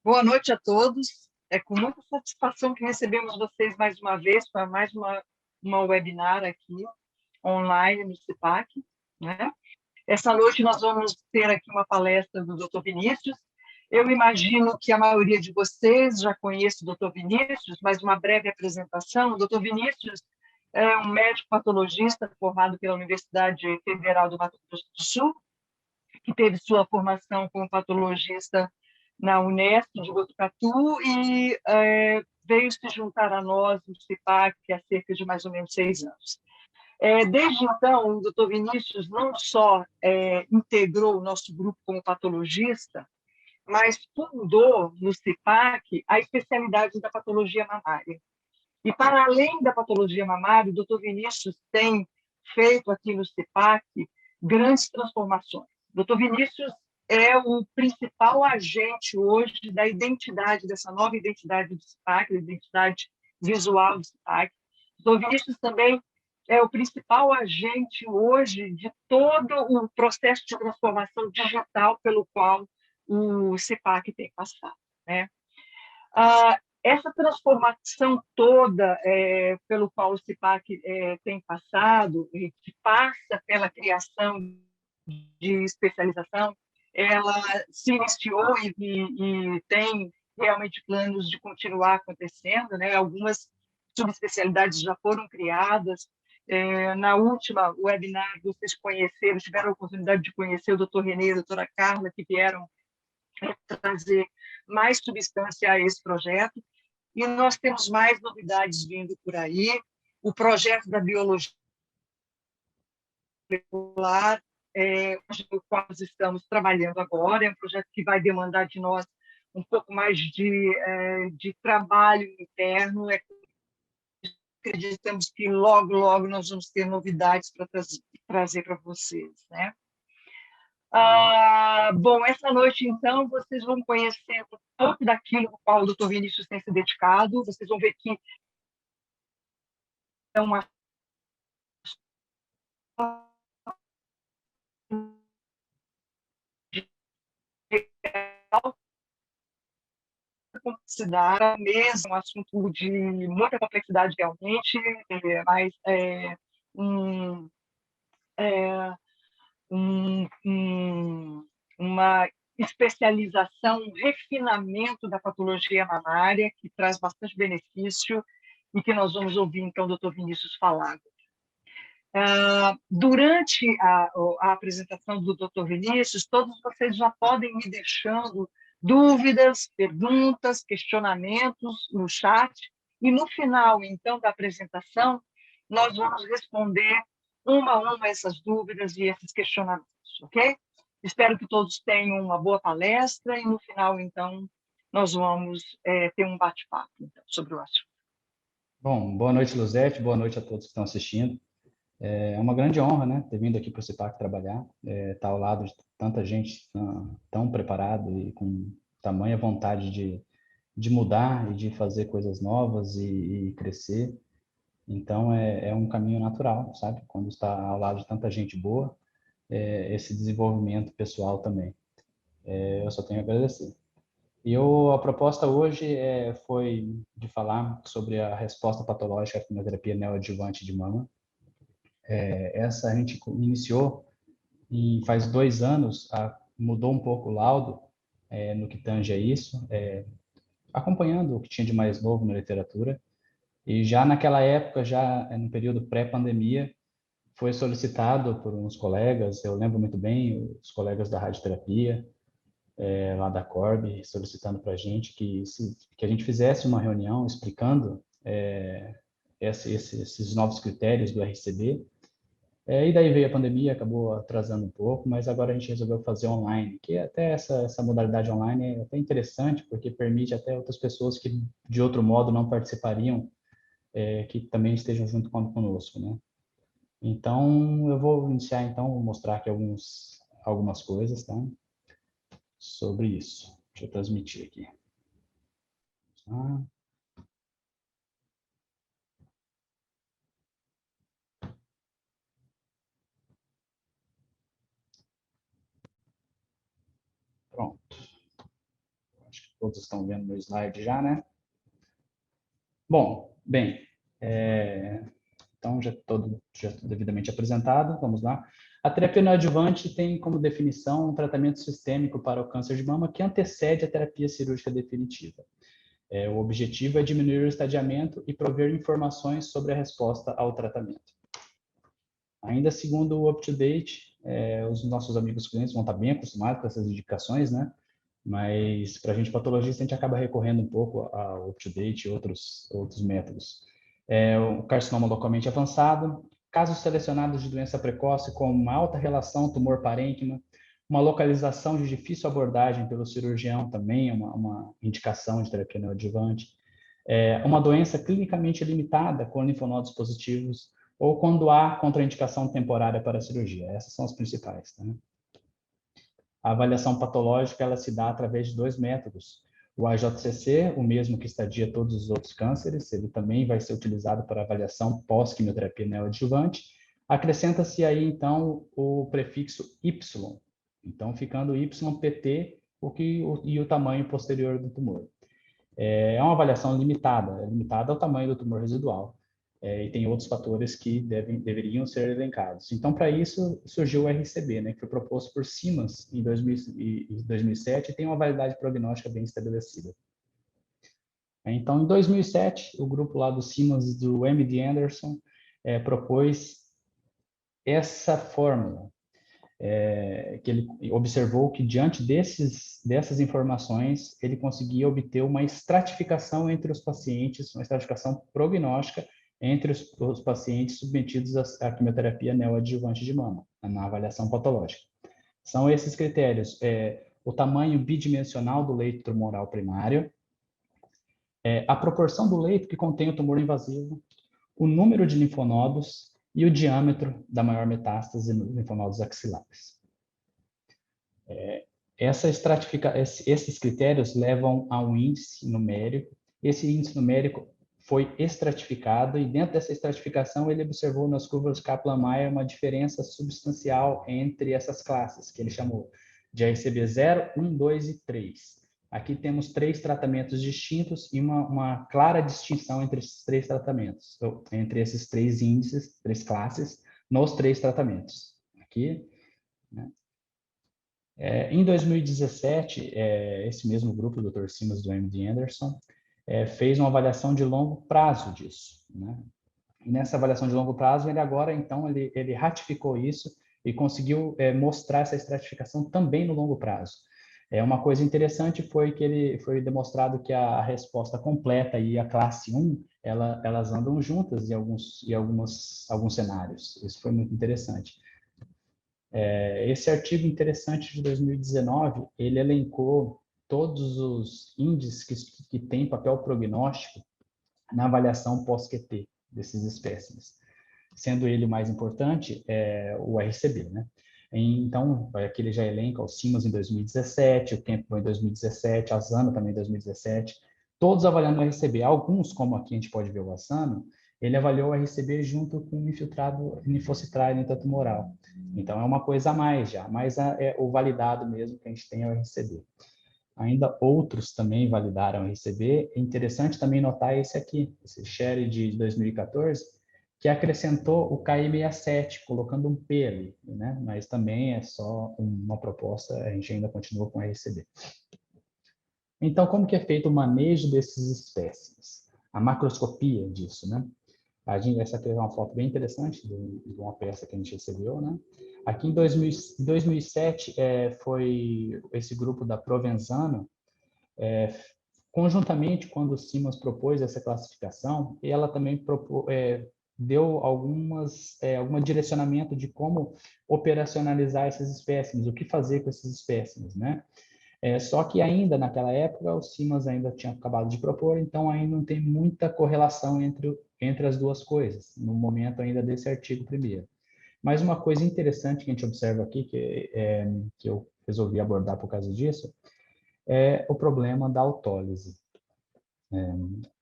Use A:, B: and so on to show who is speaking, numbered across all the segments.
A: Boa noite a todos. É com muita satisfação que recebemos vocês mais uma vez para mais uma webinar aqui, online, no CIPAC, né? Essa noite nós vamos ter aqui uma palestra do Dr. Vinícius. Eu imagino que a maioria de vocês já conhece o Dr. Vinícius, mas uma breve apresentação. O Dr. Vinícius é um médico patologista formado pela Universidade Federal do Mato Grosso do Sul, que teve sua formação como patologista na Unesp de Botucatu e veio se juntar a nós no CIPAC há cerca de mais ou menos 6 anos. Desde então, o Dr. Vinícius não só integrou o nosso grupo como patologista, mas fundou no CIPAC a especialidade da patologia mamária. E, para além da patologia mamária, o Dr. Vinícius tem feito aqui no CIPAC grandes transformações. O Dr. Vinícius é o principal agente hoje da identidade, dessa nova identidade do CIPAC, da identidade visual do CIPAC. O Dr. Vinícius também é o principal agente hoje de todo o processo de transformação digital pelo qual o CIPAC tem passado, né? Essa transformação toda pelo qual o CIPAC tem passado, e que passa pela criação de especialização, ela se iniciou e tem realmente planos de continuar acontecendo, né? Algumas subespecialidades já foram criadas. Na última webinar, vocês conheceram, tiveram a oportunidade de conhecer o Dr. Renê e a doutora Carla, que vieram trazer mais substância a esse projeto. E nós temos mais novidades vindo por aí. O projeto da biologia molecular, no qual nós estamos trabalhando agora, é um projeto que vai demandar de nós um pouco mais de trabalho interno. Acreditamos que logo, logo nós vamos ter novidades para trazer para vocês, né? Bom, essa noite, então, vocês vão conhecer um pouco daquilo com qual o Dr. Vinícius tem se dedicado. Vocês vão ver que é uma complexidade, mesmo um assunto de muita complexidade realmente, mas um, é, uma especialização, um refinamento da patologia mamária, que traz bastante benefício e que nós vamos ouvir, então, o doutor Vinícius falar. Durante a apresentação do Dr. Vinícius, todos vocês já podem ir deixando dúvidas, perguntas, questionamentos no chat, e no final, então, da apresentação, nós vamos responder uma a uma essas dúvidas e esses questionamentos, ok? Espero que todos tenham uma boa palestra e, no final, então, nós vamos ter um bate-papo então, sobre o assunto.
B: Bom, boa noite, Luzete, boa noite a todos que estão assistindo. É uma grande honra, né, ter vindo aqui para o CIPAC trabalhar, estar ao lado de tanta gente tão preparada e com tamanha vontade de mudar e de fazer coisas novas e crescer. Então, é um caminho natural, sabe? Quando está ao lado de tanta gente boa, esse desenvolvimento pessoal também. Eu só tenho a agradecer. E a proposta hoje foi de falar sobre a resposta patológica à quimioterapia neoadjuvante de mama. Essa a gente iniciou e faz 2 anos, mudou um pouco o laudo no que tange a isso, acompanhando o que tinha de mais novo na literatura. E já naquela época, já no período pré-pandemia, foi solicitado por uns colegas, eu lembro muito bem, os colegas da radioterapia, lá da Corb, solicitando para a gente que a gente fizesse uma reunião explicando esses novos critérios do RCB. E daí veio a pandemia, acabou atrasando um pouco, mas agora a gente resolveu fazer online, que até essa modalidade online é até interessante, porque permite até outras pessoas que de outro modo não participariam, que também estejam junto conosco, né? Então, eu vou iniciar, então, vou mostrar aqui algumas coisas, tá? Sobre isso. Deixa eu transmitir aqui. Pronto. Acho que todos estão vendo no slide já, né? Bom, bem, então já devidamente apresentado, vamos lá. A terapia neoadjuvante tem como definição um tratamento sistêmico para o câncer de mama que antecede a terapia cirúrgica definitiva. O objetivo é diminuir o estadiamento e prover informações sobre a resposta ao tratamento. Ainda segundo o UpToDate, os nossos amigos clientes vão estar bem acostumados com essas indicações, né? Mas para a gente patologista, a gente acaba recorrendo um pouco ao UpToDate e outros métodos. O carcinoma localmente avançado, casos selecionados de doença precoce com uma alta relação tumor-parênquima, uma localização de difícil abordagem pelo cirurgião também é uma indicação de terapia neoadjuvante, uma doença clinicamente limitada com linfonodos positivos, ou quando há contraindicação temporária para a cirurgia. Essas são as principais. Né? A avaliação patológica ela se dá através de 2 métodos. O AJCC, o mesmo que estadia todos os outros cânceres, ele também vai ser utilizado para avaliação pós-quimioterapia neoadjuvante. Acrescenta-se aí, então, o prefixo Y. Então, ficando YPT e o tamanho posterior do tumor. É uma avaliação limitada, limitada ao tamanho do tumor residual. E tem outros fatores que deveriam ser elencados. Então, para isso, surgiu o RCB, né, que foi proposto por Siemens em 2007 e tem uma validade prognóstica bem estabelecida. Então, em 2007, o grupo lá do Siemens, do MD Anderson, propôs essa fórmula, que ele observou que, diante dessas informações, ele conseguia obter uma estratificação entre os pacientes, uma estratificação prognóstica entre os pacientes submetidos à quimioterapia neoadjuvante de mama, na avaliação patológica. São esses critérios: o tamanho bidimensional do leito tumoral primário, a proporção do leito que contém o tumor invasivo, o número de linfonodos e o diâmetro da maior metástase nos linfonodos axilares. Esses critérios levam a um índice numérico. Esse índice numérico foi estratificado e dentro dessa estratificação ele observou nas curvas Kaplan-Meier uma diferença substancial entre essas classes, que ele chamou de RCB 0, 1, 2 e 3. Aqui temos 3 tratamentos distintos e uma clara distinção entre esses 3 tratamentos, entre esses 3 índices, 3 classes, nos 3 tratamentos. Aqui, né? Em 2017, esse mesmo grupo, o Dr. Siemens do MD Anderson, fez uma avaliação de longo prazo disso. Né? E nessa avaliação de longo prazo, ele agora, então, ele ratificou isso e conseguiu mostrar essa estratificação também no longo prazo. Uma coisa interessante foi que foi demonstrado que a resposta completa e a classe 1, elas andam juntas em alguns cenários. Isso foi muito interessante. Esse artigo interessante de 2019, ele elencou todos os índices que têm papel prognóstico na avaliação pós-QT desses espécimes, sendo ele o mais importante o RCB, né? Então, aqui ele já elenca o Siemens em 2017, o Campbell em 2017, a Asano também em 2017, todos avaliando o RCB. Alguns, como aqui a gente pode ver o Asano, ele avaliou o RCB junto com o infiltrado linfocitário intratumoral. Então, é uma coisa a mais já, mas o validado mesmo que a gente tem é o RCB. Ainda outros também validaram o RCB. É interessante também notar esse aqui, esse Sherry de 2014, que acrescentou o KI67, colocando um P ali, né? Mas também é só uma proposta, a gente ainda continua com o RCB. Então, como que é feito o manejo desses espécimes? A macroscopia disso, né? Essa aqui é uma foto bem interessante de uma peça que a gente recebeu, né? Aqui em 2007, foi esse grupo da Provenzano, conjuntamente, quando o Siemens propôs essa classificação, ela também deu algum direcionamento de como operacionalizar esses espécimes, o que fazer com esses espécimes, né? Só que ainda naquela época o Siemens ainda tinha acabado de propor, então ainda não tem muita correlação entre as duas coisas, no momento ainda desse artigo primeiro. Mas uma coisa interessante que a gente observa aqui, que eu resolvi abordar por causa disso, é o problema da autólise.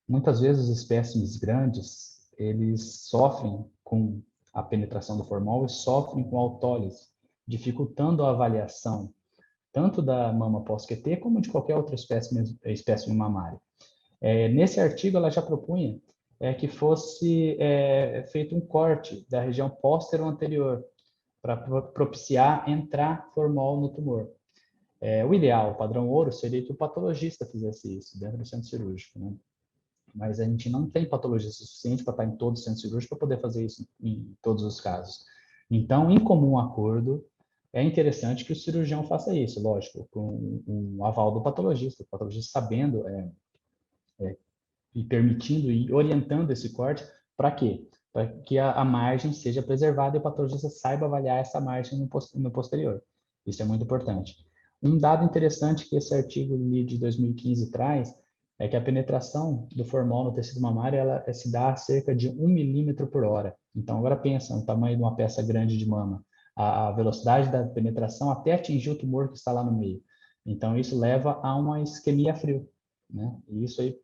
B: Muitas vezes os espécimes grandes, eles sofrem com a penetração do formol e sofrem com a autólise, dificultando a avaliação tanto da mama pós-QT como de qualquer outra espécie mamária. Nesse artigo, ela já propunha que fosse feito um corte da região póstero-anterior para propiciar entrar formol no tumor. O ideal, o padrão ouro, seria que o patologista fizesse isso dentro do centro cirúrgico, né? Mas a gente não tem patologista suficiente para estar em todo o centro cirúrgico para poder fazer isso em todos os casos. Então, em comum acordo, é interessante que o cirurgião faça isso, lógico, com um aval do patologista, o patologista sabendo e permitindo e orientando esse corte, para quê? Para que a margem seja preservada e o patologista saiba avaliar essa margem no posterior. Isso é muito importante. Um dado interessante que esse artigo de 2015 traz é que a penetração do formol no tecido mamário ela se dá a cerca de 1 milímetro por hora. Então, agora pensa no tamanho de uma peça grande de mama. A velocidade da penetração até atingir o tumor que está lá no meio. Então, isso leva a uma isquemia frio, né? E isso aí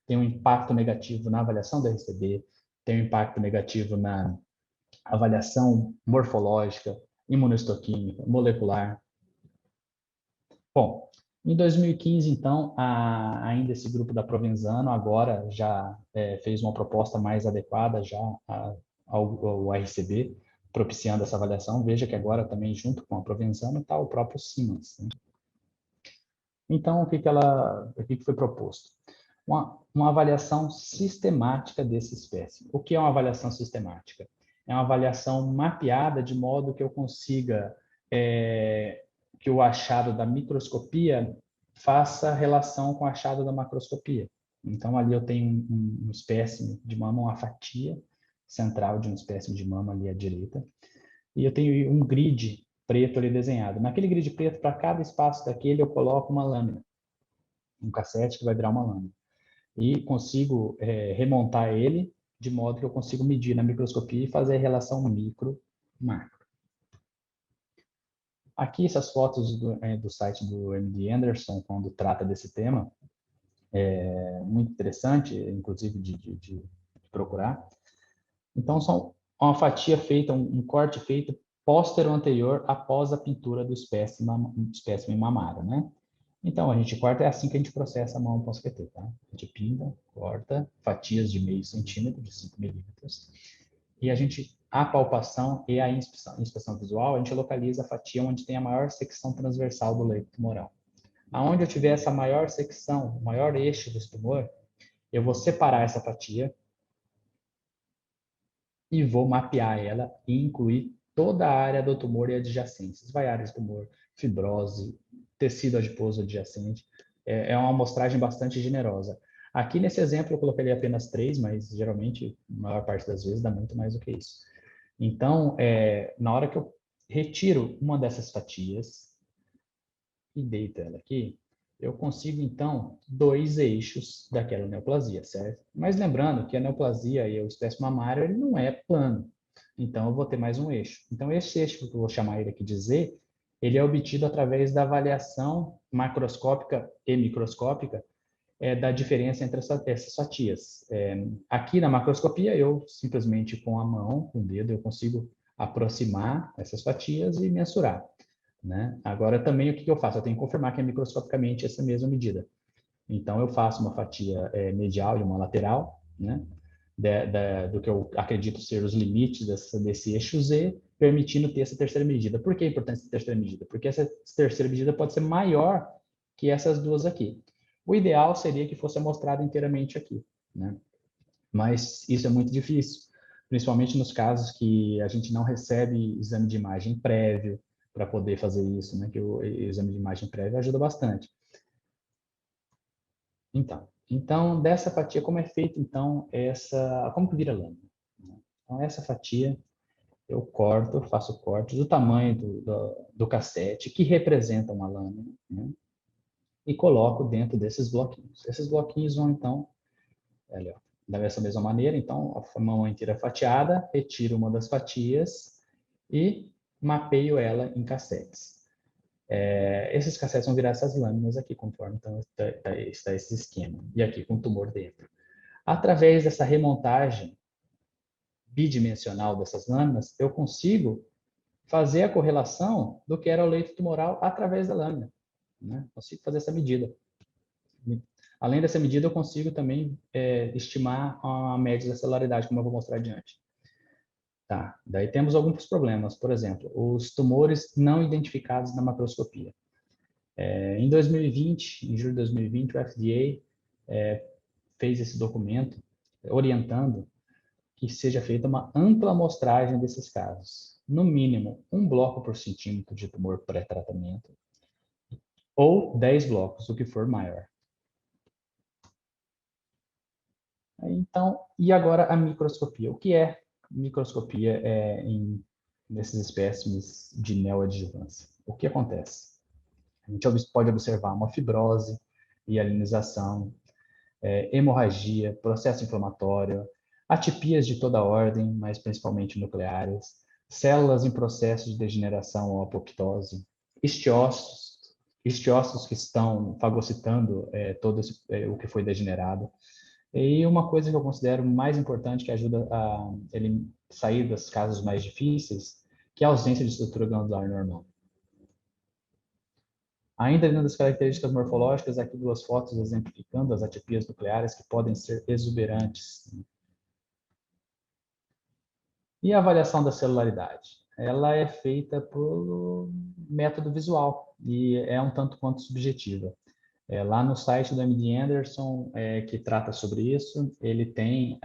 B: tem um impacto negativo na avaliação da RCB, tem um impacto negativo na avaliação morfológica, imunohistoquímica, molecular. Bom, em 2015, então, ainda esse grupo da Provenzano agora já fez uma proposta mais adequada já ao RCB, propiciando essa avaliação. Veja que agora também, junto com a Provenzano, está o próprio Siemens, né? Então, o que foi proposto? Uma avaliação sistemática dessa espécie. O que é uma avaliação sistemática? É uma avaliação mapeada de modo que eu consiga que o achado da microscopia faça relação com o achado da macroscopia. Então, ali eu tenho uma espécime de mama, uma fatia central de uma espécime de mama ali à direita, e eu tenho um grid preto ali desenhado. Naquele grid preto, para cada espaço daquele, eu coloco uma lâmina, um cassete que vai virar uma lâmina. E consigo remontar ele de modo que eu consigo medir na microscopia e fazer a relação micro-macro. Aqui essas fotos do site do MD Anderson, quando trata desse tema, muito interessante, inclusive de procurar. Então, são uma fatia feita, um corte feito póstero anterior após a pintura do espécime mamário, né? Então, a gente corta, é assim que a gente processa a mão pós-QT, tá? A gente pinta, corta, fatias de meio centímetro, de 5 milímetros, e a palpação e a inspeção visual, a gente localiza a fatia onde tem a maior secção transversal do leito tumoral. Aonde eu tiver essa maior secção, o maior eixo desse tumor, eu vou separar essa fatia e vou mapear ela e incluir toda a área do tumor e adjacências. Vai áreas do tumor, fibrose, tecido adiposo adjacente. É uma amostragem bastante generosa. Aqui nesse exemplo eu coloquei apenas 3, mas geralmente, a maior parte das vezes, dá muito mais do que isso. Então, na hora que eu retiro uma dessas fatias e deito ela aqui, eu consigo, então, 2 eixos daquela neoplasia, certo? Mas lembrando que a neoplasia e o espécie mamário, ele não é plano. Então, eu vou ter mais um eixo. Então, esse eixo, que eu vou chamar ele aqui de Z, ele é obtido através da avaliação macroscópica e microscópica da diferença entre essas fatias. Aqui na macroscopia, eu simplesmente com a mão, com o dedo, eu consigo aproximar essas fatias e mensurar, né? Agora, também, o que eu faço? Eu tenho que confirmar que é microscopicamente essa mesma medida. Então, eu faço uma fatia medial e uma lateral, né? Do que eu acredito ser os limites desse eixo Z, permitindo ter essa terceira medida. Por que a importância da terceira medida? Porque essa terceira medida pode ser maior que essas duas aqui. O ideal seria que fosse amostrado inteiramente aqui, né? Mas isso é muito difícil, principalmente nos casos que a gente não recebe exame de imagem prévio para poder fazer isso, né? Que o exame de imagem prévio ajuda bastante. Então dessa fatia, como é feito, então, como que vira lâmina? Então, essa fatia, eu corto, faço cortes do tamanho do cassete, que representa uma lâmina, né? E coloco dentro desses bloquinhos. Esses bloquinhos vão, então, ali, ó, dessa mesma maneira, então, a mão inteira fatiada, retiro uma das fatias e mapeio ela em cassetes. Esses cassetes vão virar essas lâminas aqui, conforme então, está esse esquema. E aqui, com o tumor dentro. Através dessa remontagem bidimensional dessas lâminas, eu consigo fazer a correlação do que era o leito tumoral através da lâmina, né? Consigo fazer essa medida. Além dessa medida, eu consigo também estimar a média da celularidade, como eu vou mostrar adiante. Tá, daí temos alguns problemas, por exemplo, os tumores não identificados na macroscopia. Em 2020, em julho de 2020, o FDA fez esse documento orientando que seja feita uma ampla amostragem desses casos. No mínimo, 1 bloco por centímetro de tumor pré-tratamento ou 10 blocos, o que for maior. Então, e agora a microscopia? O que é microscopia nesses espécimes de neoadjuvância? O que acontece? A gente pode observar uma fibrose, hialinização, hemorragia, processo inflamatório, atipias de toda ordem, mas principalmente nucleares, células em processo de degeneração ou apoptose, estiossos que estão fagocitando todo o que foi degenerado. E uma coisa que eu considero mais importante, que ajuda a ele sair dos casos mais difíceis, que é a ausência de estrutura glandular normal. Ainda dentro das características morfológicas, aqui 2 fotos exemplificando as atipias nucleares que podem ser exuberantes. E a avaliação da celularidade? Ela é feita por método visual e é um tanto quanto subjetiva. Lá no site do MD Anderson, que trata sobre isso, ele tem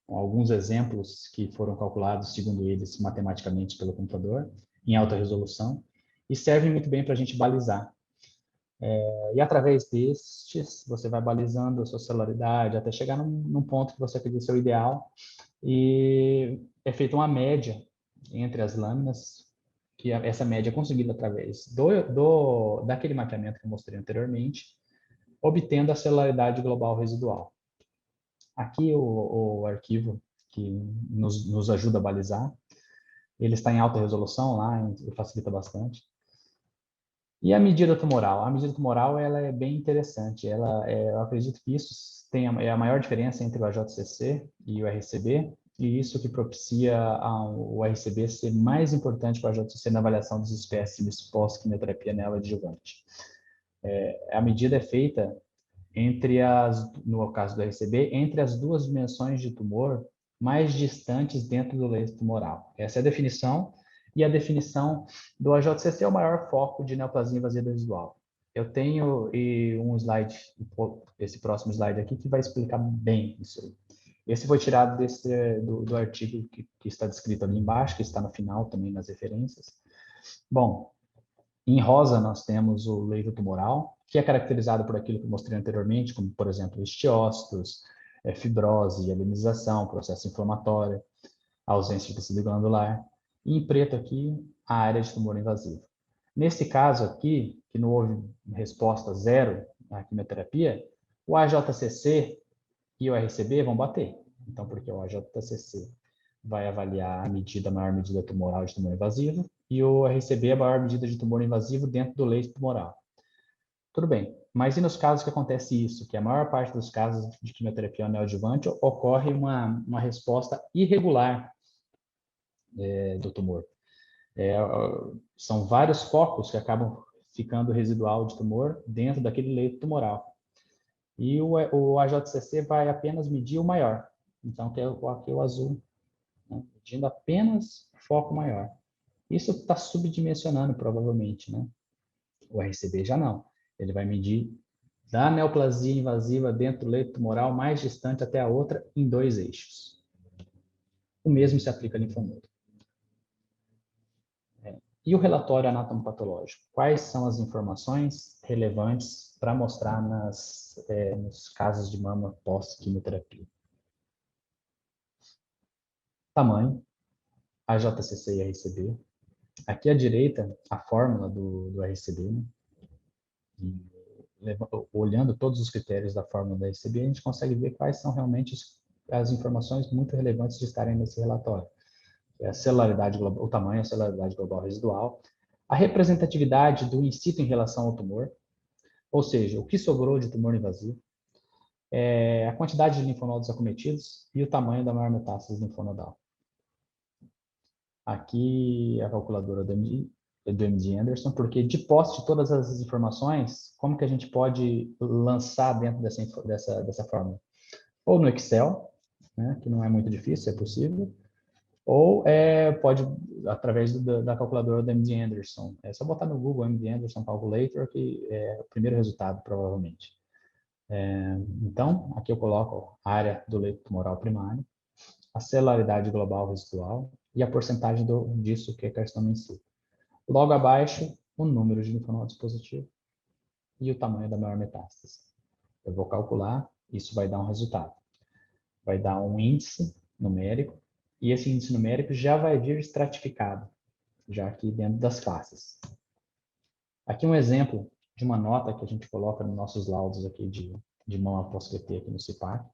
B: alguns exemplos que foram calculados, segundo eles, matematicamente pelo computador, em alta resolução, e servem muito bem para a gente balizar. E através destes, você vai balizando a sua celularidade até chegar num ponto que você acredita ser o ideal, e é feita uma média entre as lâminas, que essa média é conseguida através daquele mapeamento que eu mostrei anteriormente, obtendo a celularidade global residual. Aqui o arquivo que nos ajuda a balizar, ele está em alta resolução lá, facilita bastante. E a medida tumoral? A medida tumoral ela é bem interessante. Eu acredito que isso é a maior diferença entre o AJCC e o RCB, e isso que propicia o RCB ser mais importante que o AJCC na avaliação dos espécimes pós-quimioterapia neoadjuvante. A medida é feita no caso do RCB, entre as 2 dimensões de tumor mais distantes dentro do leito tumoral. Essa é a definição, e a definição do AJCC é o maior foco de neoplasia invasiva residual. Eu tenho um slide, esse próximo slide aqui, que vai explicar bem isso aí. Esse foi tirado do artigo que está descrito ali embaixo, que está no final também nas referências. Bom, em rosa, nós temos o leito tumoral, que é caracterizado por aquilo que eu mostrei anteriormente, como, por exemplo, estiócitos, fibrose, hialinização, processo inflamatório, ausência de tecido glandular. E em preto aqui, a área de tumor invasivo. Nesse caso aqui, que não houve resposta zero à quimioterapia, o AJCC e o RCB vão bater. Então, porque o AJCC vai avaliar a maior medida tumoral de tumor invasivo, e o RCB é a maior medida de tumor invasivo dentro do leito tumoral. Tudo bem, mas e nos casos que acontece isso, que a maior parte dos casos de quimioterapia neoadjuvante ocorre uma resposta irregular do tumor. São vários focos que acabam ficando residual de tumor dentro daquele leito tumoral. E o AJCC vai apenas medir o maior. Então, aqui é o azul, né? Medindo apenas foco maior. Isso está subdimensionando, provavelmente, né? O RCB já não. Ele vai medir da neoplasia invasiva dentro do leito tumoral mais distante até a outra em 2 eixos. O mesmo se aplica a linfonodo. E o relatório anatomopatológico? Quais são as informações relevantes para mostrar nos casos de mama pós-quimioterapia? Tamanho, AJCC e RCB. Aqui à direita, a fórmula do RCB, né? Olhando todos os critérios da fórmula da RCB, a gente consegue ver quais são realmente as informações muito relevantes de estarem nesse relatório. A celularidade global, o tamanho, a celularidade global residual, a representatividade do in situ em relação ao tumor, ou seja, o que sobrou de tumor invasivo, a quantidade de linfonodos acometidos e o tamanho da maior metástase linfonodal. Aqui a calculadora do MD Anderson, porque de posse de todas as informações, como que a gente pode lançar dentro dessa fórmula? Ou no Excel, né, que não é muito difícil, é possível, ou pode, através da calculadora do MD Anderson. É só botar no Google MD Anderson Calculator, que é o primeiro resultado, provavelmente. Então, aqui eu coloco a área do leito tumoral primário, a celularidade global residual e a porcentagem disso que é carcinoma em si. Logo abaixo, o número de linfonodos positivos e o tamanho da maior metástase. Eu vou calcular, isso vai dar um resultado. Vai dar um índice numérico, e esse índice numérico já vai vir estratificado, já aqui dentro das classes. Aqui um exemplo de uma nota que a gente coloca nos nossos laudos aqui de mão após QT aqui no CIPAC,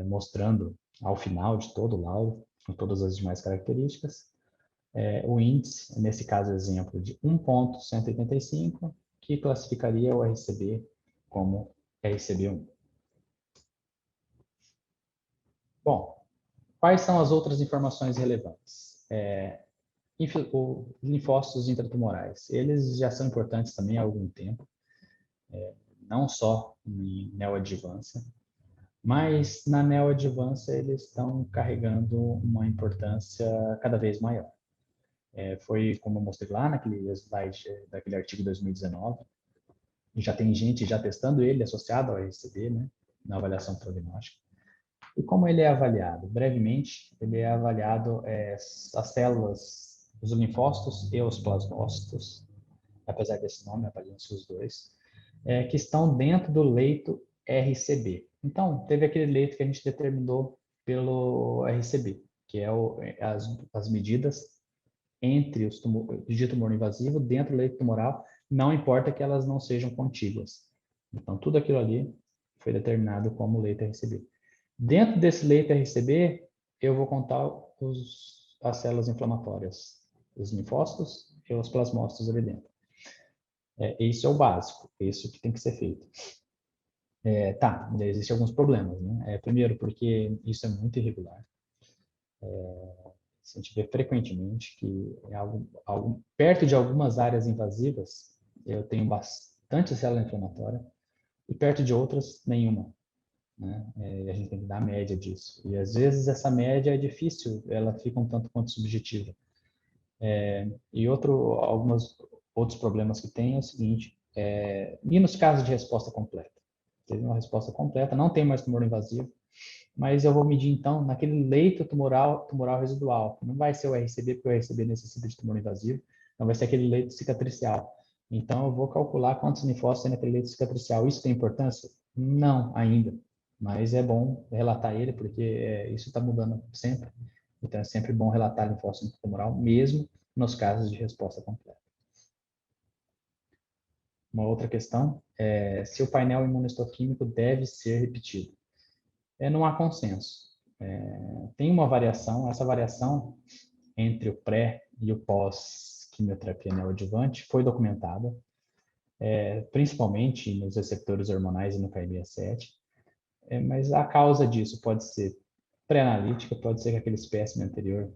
B: mostrando ao final de todo o laudo, com todas as demais características, o índice, nesse caso exemplo, de 1,185, que classificaria o RCB como RCB1. Bom, quais são as outras informações relevantes? Linfócitos intratumorais. Eles já são importantes também há algum tempo, não só em neoadjuvância, mas na neoadjuvância eles estão carregando uma importância cada vez maior. Foi como eu mostrei lá naquele slide daquele artigo de 2019, e já tem gente já testando ele associado ao RCB, né, na avaliação prognóstica. E como ele é avaliado? Brevemente, ele é avaliado as células, os linfócitos e os plasmócitos, apesar desse nome, avaliam-se os dois, que estão dentro do leito RCB. Então, teve aquele leito que a gente determinou pelo RCB, que é as medidas entre de tumor invasivo dentro do leito tumoral, não importa que elas não sejam contíguas. Então, tudo aquilo ali foi determinado como leito RCB. Dentro desse leito RCB, eu vou contar as células inflamatórias, os linfócitos e os plasmócitos ali dentro. Isso é o básico, isso que tem que ser feito. Existem alguns problemas, né? Primeiro, porque isso é muito irregular. A gente vê frequentemente que perto de algumas áreas invasivas, eu tenho bastante célula inflamatória e perto de outras, nenhuma. Né? A gente tem que dar a média disso. E às vezes essa média é difícil, ela fica um tanto quanto subjetiva. E alguns outros problemas que tem é o seguinte, e nos casos de resposta completa? Teve uma resposta completa, não tem mais tumor invasivo, mas eu vou medir então naquele leito tumoral residual. Não vai ser o RCB, porque o RCB necessita de tumor invasivo, então vai ser aquele leito cicatricial. Então eu vou calcular quantos linfócitos tem naquele leito cicatricial. Isso tem importância? Não, ainda. Mas é bom relatar ele, porque isso está mudando sempre. Então é sempre bom relatar linfócito tumoral, mesmo nos casos de resposta completa. Uma outra questão é se o painel imunohistoquímico deve ser repetido. Não há consenso. Tem uma variação, essa variação entre o pré e o pós-quimioterapia neoadjuvante foi documentada, principalmente nos receptores hormonais e no KI67, mas a causa disso pode ser pré-analítica, pode ser que aquele espécime anterior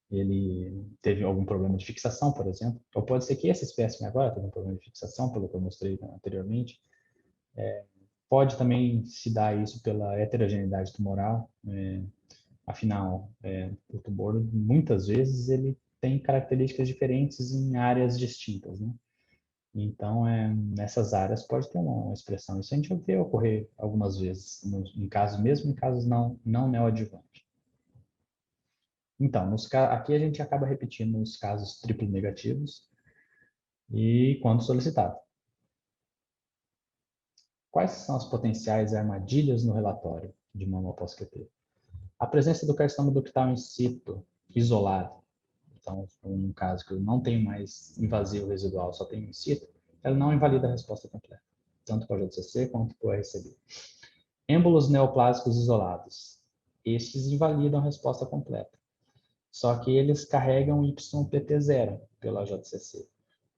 B: ele teve algum problema de fixação, por exemplo, ou pode ser que esse espécime agora teve um problema de fixação, pelo que eu mostrei anteriormente. Pode também se dar isso pela heterogeneidade tumoral, afinal, o tumor muitas vezes ele tem características diferentes em áreas distintas, né? Então, nessas áreas pode ter uma expressão. Isso a gente vai ver ocorrer algumas vezes, mesmo em casos não neoadjuvantes. Então, aqui a gente acaba repetindo os casos triplo negativos e quando solicitado. Quais são as potenciais armadilhas no relatório de mama pós-QT? A presença do carcinoma ductal in situ, isolado. Então, um caso que eu não tenho mais invasivo residual, só tenho in situ, ela não invalida a resposta completa, tanto para o JCC quanto para o RCB. Êmbolos neoplásicos isolados. Estes invalidam a resposta completa. Só que eles carregam YPT0 pela JCC.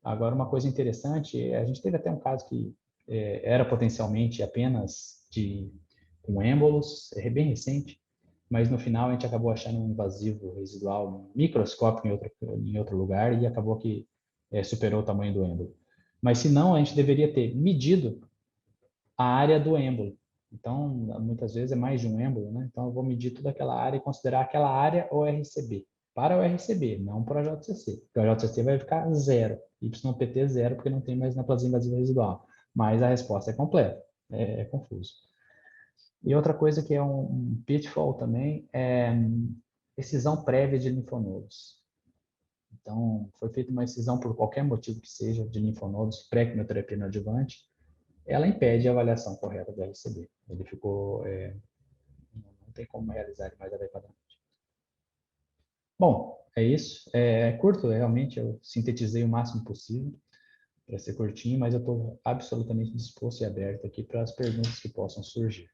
B: Agora, uma coisa interessante, a gente teve até um caso que era potencialmente apenas com êmbolos, bem recente, mas no final a gente acabou achando um invasivo residual microscópico em outro lugar e acabou que superou o tamanho do êmbolo. Mas se não, a gente deveria ter medido a área do êmbolo. Então, muitas vezes é mais de um êmbolo, né? Então, eu vou medir toda aquela área e considerar aquela área o RCB. Para o RCB, não para o JCC. Porque o JCC vai ficar zero. YPT zero, porque não tem mais neoplasia invasiva residual. Mas a resposta é completa. É confuso. E outra coisa que é um pitfall também é excisão prévia de linfonodos. Então, foi feita uma excisão por qualquer motivo que seja de linfonodos pré-quimioterapia no adjuvante, ela impede a avaliação correta do RCB. Ele ficou, não tem como realizar ele mais adequadamente. Bom, é isso. É curto, realmente, eu sintetizei o máximo possível para ser curtinho, mas eu estou absolutamente disposto e aberto aqui para as perguntas que possam surgir.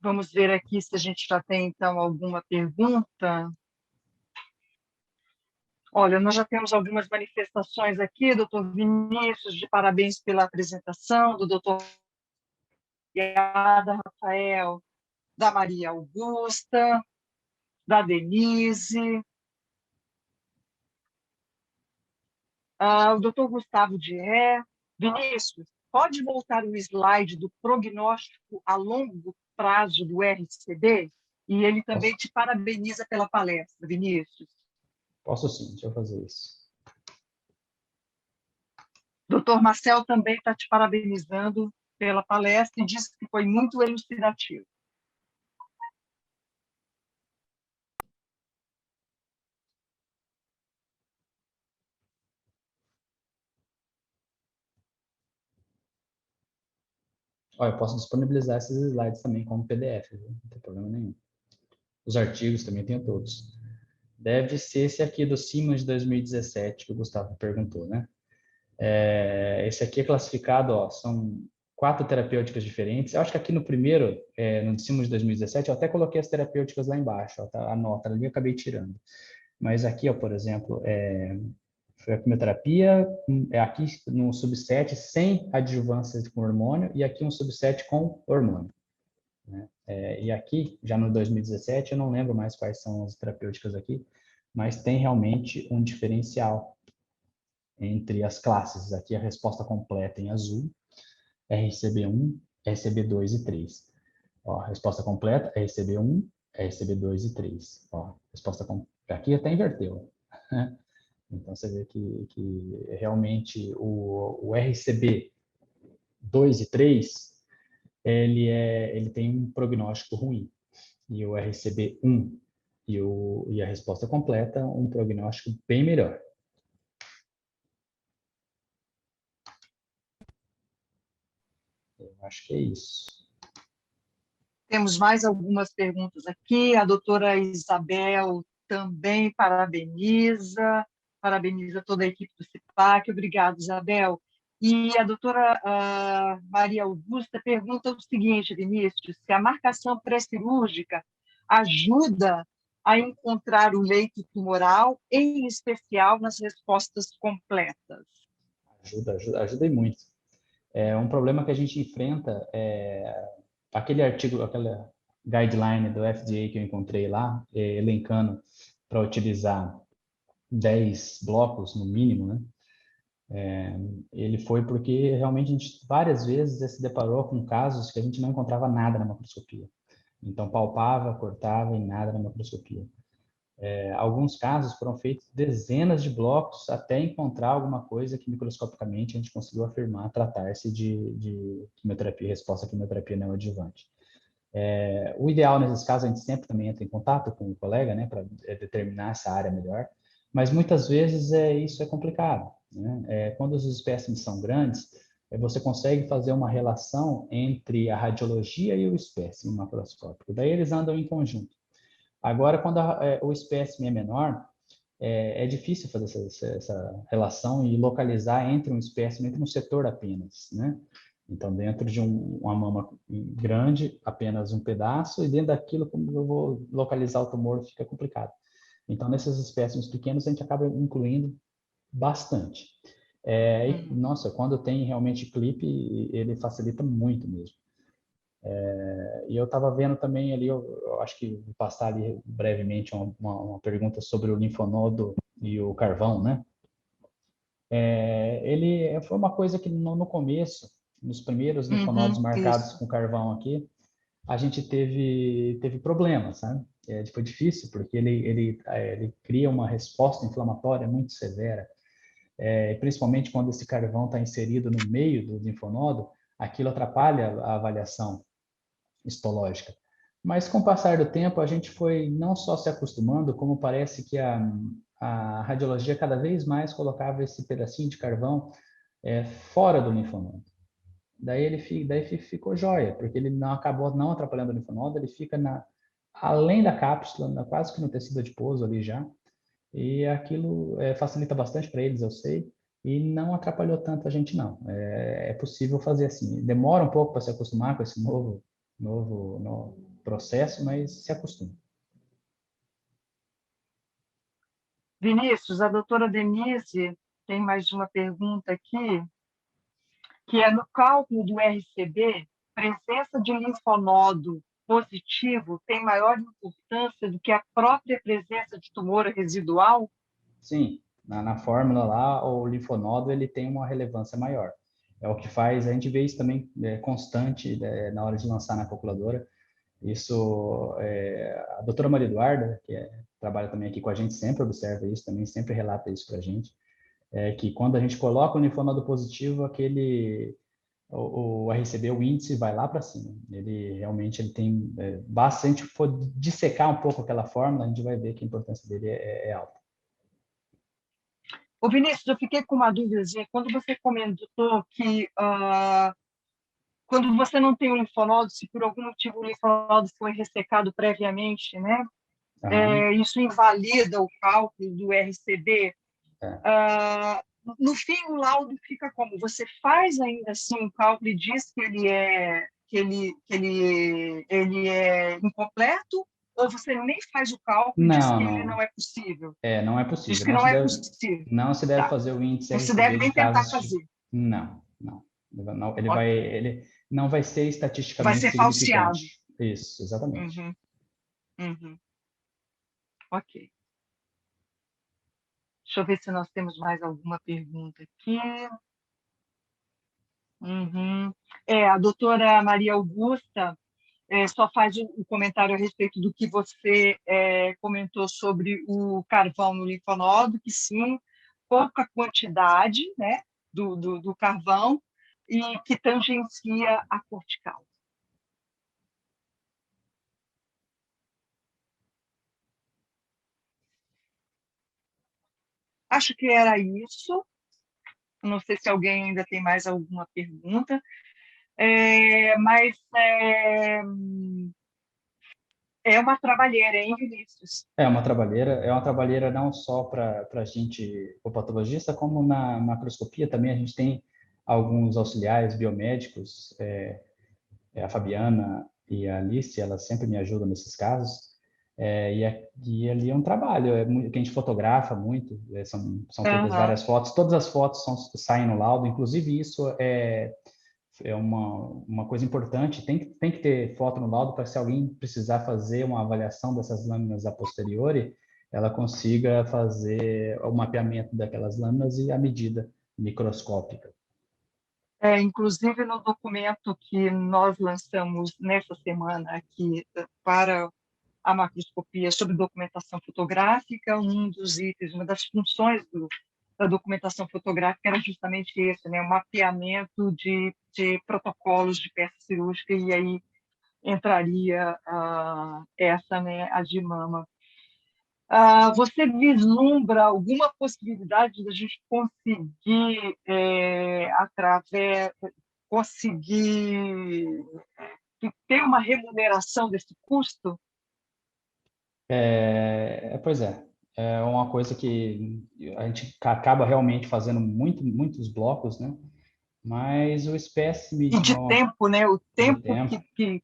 A: Vamos ver aqui se a gente já tem, então, alguma pergunta. Olha, nós já temos algumas manifestações aqui, doutor Vinícius, de parabéns pela apresentação, do doutor da Rafael, da Maria Augusta, da Denise, o doutor Gustavo Dié. Vinícius, pode voltar o slide do prognóstico a longo prazo do RCD? E ele também te parabeniza pela palestra, Vinícius.
B: Posso sim, deixa eu fazer isso.
A: Doutor Marcel também está te parabenizando pela palestra e diz que foi muito elucidativo.
B: Olha, eu posso disponibilizar esses slides também como PDF, viu? Não tem problema nenhum. Os artigos também tenho todos. Deve ser esse aqui do Siemens de 2017, que o Gustavo perguntou, né? Esse aqui é classificado, ó, são 4 terapêuticas diferentes. Eu acho que aqui no primeiro, no Siemens de 2017, eu até coloquei as terapêuticas lá embaixo, ó, tá, a nota ali eu acabei tirando. Mas aqui, ó, por exemplo, foi a quimioterapia, aqui no subset sem adjuvância com hormônio e aqui um subset com hormônio. Né? E aqui, já no 2017, eu não lembro mais quais são as terapêuticas aqui, mas tem realmente um diferencial entre as classes. Aqui a resposta completa em azul, RCB1, RCB2 e 3. Ó, resposta completa, RCB1, RCB2 e 3. Ó, resposta aqui até inverteu. Né? Então, você vê que realmente o RCB 2 e 3, ele tem um prognóstico ruim. E o RCB 1 e a resposta completa, um prognóstico bem melhor. Eu acho que é isso.
A: Temos mais algumas perguntas aqui. A doutora Isabel também parabeniza toda a equipe do CIPAC. Obrigada, Isabel. E a doutora Maria Augusta pergunta o seguinte, Vinícius, se a marcação pré-cirúrgica ajuda a encontrar o leito tumoral, em especial nas respostas completas.
B: Ajuda e muito. Um problema que a gente enfrenta aquele artigo, aquela guideline do FDA que eu encontrei lá, elencando para utilizar 10 blocos no mínimo, né? Ele foi porque realmente a gente várias vezes se deparou com casos que a gente não encontrava nada na macroscopia. Então palpava, cortava e nada na macroscopia. Alguns casos foram feitos dezenas de blocos até encontrar alguma coisa que microscopicamente a gente conseguiu afirmar tratar-se de quimioterapia, resposta à quimioterapia neoadjuvante. O ideal nesses casos, a gente sempre também entra em contato com o colega, né, para determinar essa área melhor, mas muitas vezes isso é complicado. Né? Quando os espécimes são grandes, você consegue fazer uma relação entre a radiologia e o espécime macroscópico. Daí eles andam em conjunto. Agora, quando o espécime é menor, é difícil fazer essa relação e localizar entre um espécime, entre um setor apenas, né? Então, dentro de uma mama grande, apenas um pedaço, e dentro daquilo, como eu vou localizar o tumor, fica complicado. Então, nesses espécimes pequenos, a gente acaba incluindo bastante. Nossa, quando tem realmente clipe, ele facilita muito mesmo. E eu estava vendo também ali, eu acho que vou passar ali brevemente uma pergunta sobre o linfonodo e o carvão, né? Ele foi uma coisa que no começo, nos primeiros linfonodos marcados
A: Isso.
B: com carvão aqui, a gente teve problemas, sabe? Foi difícil, porque ele cria uma resposta inflamatória muito severa, principalmente quando esse carvão está inserido no meio do linfonodo, aquilo atrapalha a avaliação histológica. Mas com o passar do tempo, a gente foi não só se acostumando, como parece que a radiologia cada vez mais colocava esse pedacinho de carvão fora do linfonodo. Daí ficou jóia, porque ele não acabou não atrapalhando o linfonodo, ele fica além da cápsula, quase que no tecido adiposo ali já, e aquilo facilita bastante para eles, eu sei, e não atrapalhou tanto a gente não. É possível fazer assim. Demora um pouco para se acostumar com esse novo processo, mas se acostuma.
A: Vinícius, a doutora Denise tem mais uma pergunta aqui, que é no cálculo do RCB, presença de linfonodo positivo tem maior importância do que a própria presença de tumor residual?
B: Sim, na fórmula lá, o linfonodo ele tem uma relevância maior. É o que faz, a gente vê isso também constante na hora de lançar na calculadora. Isso, a doutora Maria Eduarda, que trabalha também aqui com a gente, sempre observa isso também, sempre relata isso para a gente, que quando a gente coloca o linfonodo positivo, o RCB, o índice vai lá para cima. Ele realmente tem, basta a gente for dissecar um pouco aquela fórmula, a gente vai ver que a importância dele é alta.
A: Ô, Vinícius, eu fiquei com uma dúvidazinha. Quando você comentou que quando você não tem o linfonodo, se por algum motivo o linfonodo foi ressecado previamente, né? Isso invalida o cálculo do RCB. No fim, o laudo fica como? Você faz ainda assim um cálculo e diz que ele é incompleto, ou você nem faz o cálculo e diz que ele
B: Não.
A: não é possível?
B: Não é
A: Diz
B: possível.
A: que não é possível.
B: Não se deve
A: Tá.
B: fazer o índice
A: Não se deve
B: RCB de
A: nem tentar
B: casos de...
A: fazer.
B: Não, não.
A: Ok.
B: Ele não vai ser
A: Vai
B: estatisticamente
A: ser falseado.
B: significante. Isso, exatamente.
A: Uhum, uhum. Ok. Deixa eu ver se nós temos mais alguma pergunta aqui. Uhum. A doutora Maria Augusta só faz o comentário a respeito do que você comentou sobre o carvão no linfonodo, que sim, pouca quantidade, né, do carvão e que tangencia a cortical. Acho que era isso. Não sei se alguém ainda tem mais alguma pergunta, mas é uma trabalheira, hein, Vinícius?
B: É uma trabalheira não só para a gente, o patologista, como na macroscopia também a gente tem alguns auxiliares biomédicos, a Fabiana e a Alice, elas sempre me ajudam nesses casos, e ali é um trabalho, que a gente fotografa muito, são feitas várias fotos, todas as fotos saem no laudo, inclusive isso é uma coisa importante, tem que ter foto no laudo para se alguém precisar fazer uma avaliação dessas lâminas a posteriori, ela consiga fazer o mapeamento daquelas lâminas e a medida microscópica.
A: Inclusive, no documento que nós lançamos nessa semana aqui para a macroscopia sobre documentação fotográfica, um dos itens, uma das funções da documentação fotográfica era justamente esse, né, o mapeamento de protocolos de peça cirúrgica, e aí entraria essa, né, a de mama. Você vislumbra alguma possibilidade da gente conseguir, conseguir ter uma remuneração desse custo?
B: Pois é uma coisa que a gente acaba realmente fazendo muitos blocos, né? Mas o espécime
A: E
B: de
A: de
B: mão
A: tempo, né? O
B: de
A: tempo
B: tempo.
A: que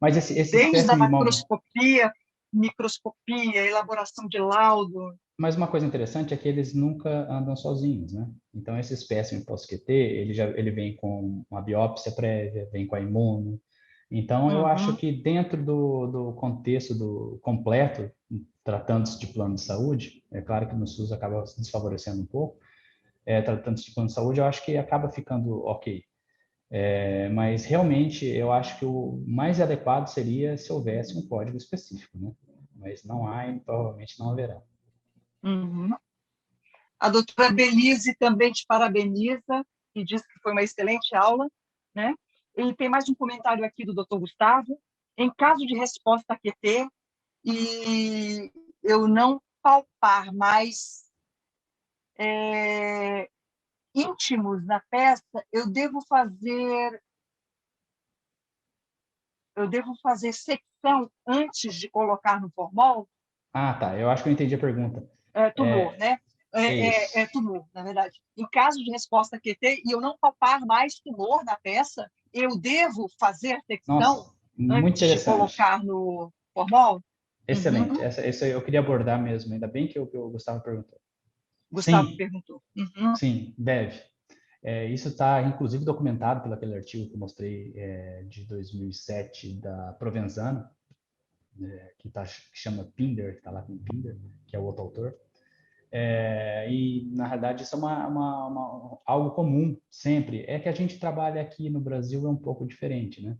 B: Mas esse
A: desde a
B: espécime de mão,
A: macroscopia, microscopia, elaboração de laudo.
B: Mas uma coisa interessante é que eles nunca andam sozinhos, né? Então, esse espécime pós-QT, ele vem com uma biópsia prévia, vem com a imuno. Então, eu acho
A: Uhum,
B: que dentro do contexto do completo, tratando-se de plano de saúde, é claro que no SUS acaba se desfavorecendo um pouco, tratando-se de plano de saúde, eu acho que acaba ficando ok. Mas, realmente, eu acho que o mais adequado seria se houvesse um código específico, né? Mas não há e provavelmente não haverá.
A: uhum. A doutora Belize também te parabeniza e diz que foi uma excelente aula, né? E tem mais um comentário aqui do doutor Gustavo. Em caso de resposta QT e eu não palpar mais íntimos na peça, eu devo fazer secção antes de colocar no formol?
B: Ah, tá. Eu acho que eu entendi a pergunta.
A: Tumor,
B: É,
A: né?
B: é
A: É
B: isso.
A: tumor, na verdade. Em caso de resposta QT e eu não palpar mais tumor na peça, eu devo fazer secção
B: Nossa, muito
A: antes de
B: interessante.
A: colocar no formol?
B: Excelente.
A: Uhum.
B: Essa eu queria abordar mesmo. Ainda bem que o Gustavo perguntou.
A: Gustavo
B: Sim,
A: perguntou. Uhum.
B: sim, deve. Isso está, inclusive, documentado pelo aquele artigo que eu mostrei de 2007 da Provenzano, que chama Pinder, que está lá com Pinder, que é o outro autor. E, na realidade, isso é algo comum sempre. É que a gente trabalha aqui no Brasil é um pouco diferente, né?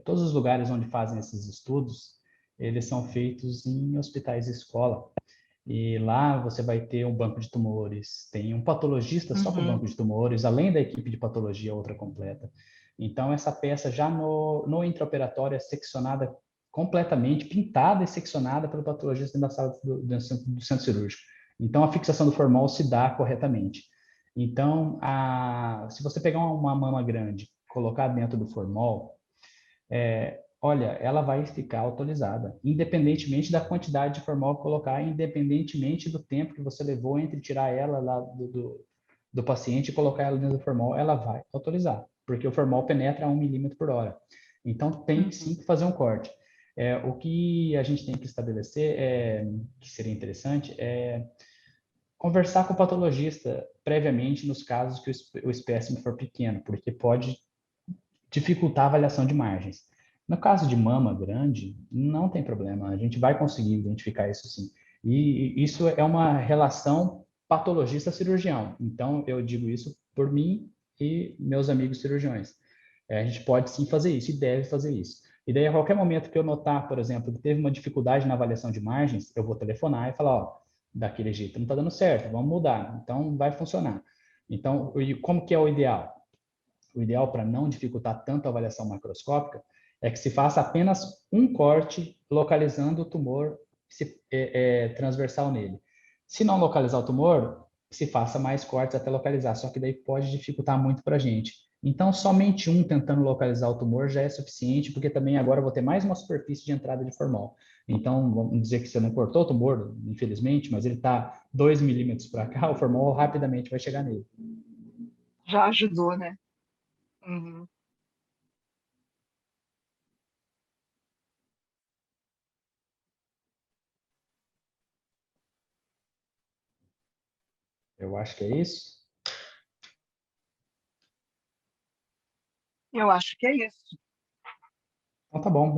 B: Todos os lugares onde fazem esses estudos, eles são feitos em hospitais de escola. E lá você vai ter um banco de tumores, tem um patologista só para o
A: Uhum.
B: banco de tumores, além da equipe de patologia outra completa. Então, essa peça já no intraoperatório é seccionada completamente, pintada e seccionada pelo patologista dentro da sala do centro cirúrgico. Então, a fixação do formol se dá corretamente. Então, se você pegar uma mama grande, colocar dentro do formol, olha, ela vai ficar autorizada, independentemente da quantidade de formol que colocar, independentemente do tempo que você levou entre tirar ela lá do paciente e colocar ela dentro do formol, ela vai autorizar, porque o formol penetra a 1 milímetro por hora. Então, tem sim
A: Uhum.
B: que fazer um corte. O que a gente tem que estabelecer, que seria interessante, é conversar com o patologista previamente nos casos que o espécime for pequeno, porque pode dificultar a avaliação de margens. No caso de mama grande, não tem problema, a gente vai conseguir identificar isso sim. E isso é uma relação patologista-cirurgião. Então, eu digo isso por mim e meus amigos cirurgiões. A gente pode sim fazer isso e deve fazer isso. E daí, a qualquer momento que eu notar, por exemplo, que teve uma dificuldade na avaliação de margens, eu vou telefonar e falar, ó, daquele jeito não está dando certo, vamos mudar. Então, vai funcionar. Então, como que é o ideal? O ideal para não dificultar tanto a avaliação macroscópica é que se faça apenas um corte localizando o tumor transversal nele. Se não localizar o tumor, se faça mais cortes até localizar, só que daí pode dificultar muito para a gente. Então, somente um tentando localizar o tumor já é suficiente, porque também agora eu vou ter mais uma superfície de entrada de formol. Então, vamos dizer que você não cortou o tumor, infelizmente, mas ele está 2 milímetros para cá, o formol rapidamente vai chegar nele.
A: Já ajudou, né? Uhum.
B: Eu acho que é isso.
A: Eu acho que é isso.
B: Então tá bom,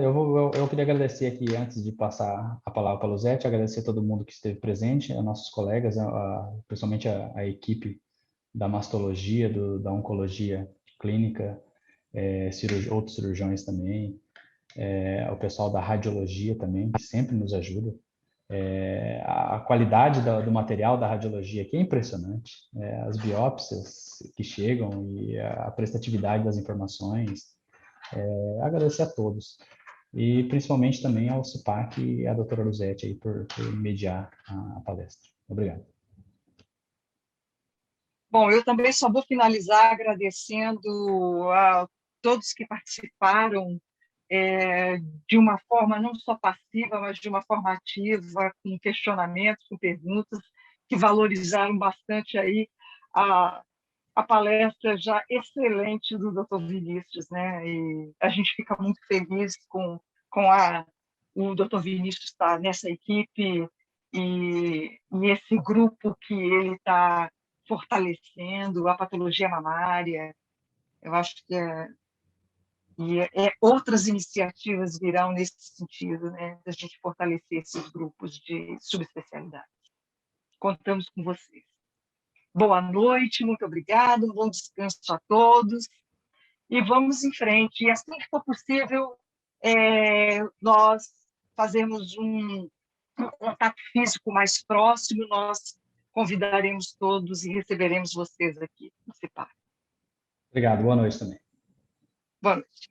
B: eu queria agradecer aqui, antes de passar a palavra para a Luzete, agradecer a todo mundo que esteve presente, a nossos colegas, principalmente a equipe da mastologia, da oncologia clínica, outros cirurgiões também, o pessoal da radiologia também, que sempre nos ajuda. A qualidade do material da radiologia aqui é impressionante, as biópsias que chegam e a prestatividade das informações, agradecer a todos. E principalmente também ao CIPAC e à doutora Luzete aí por mediar a palestra. Obrigado.
A: Bom, eu também só vou finalizar agradecendo a todos que participaram de uma forma não só passiva, mas de uma forma ativa, com questionamentos, com perguntas, que valorizaram bastante aí a, a palestra já excelente do Dr. Vinícius, né? E a gente fica muito feliz com o Dr. Vinícius estar nessa equipe e esse grupo que ele está fortalecendo, a patologia mamária, eu acho que outras iniciativas virão nesse sentido, né, da gente fortalecer esses grupos de subespecialidade. Contamos com vocês. Boa noite, muito obrigado, um bom descanso a todos, e vamos em frente. E assim que for possível, nós fazemos um contato físico mais próximo, nós convidaremos todos e receberemos vocês aqui no CIPAC.
B: Obrigado, boa noite também.
A: Boa noite.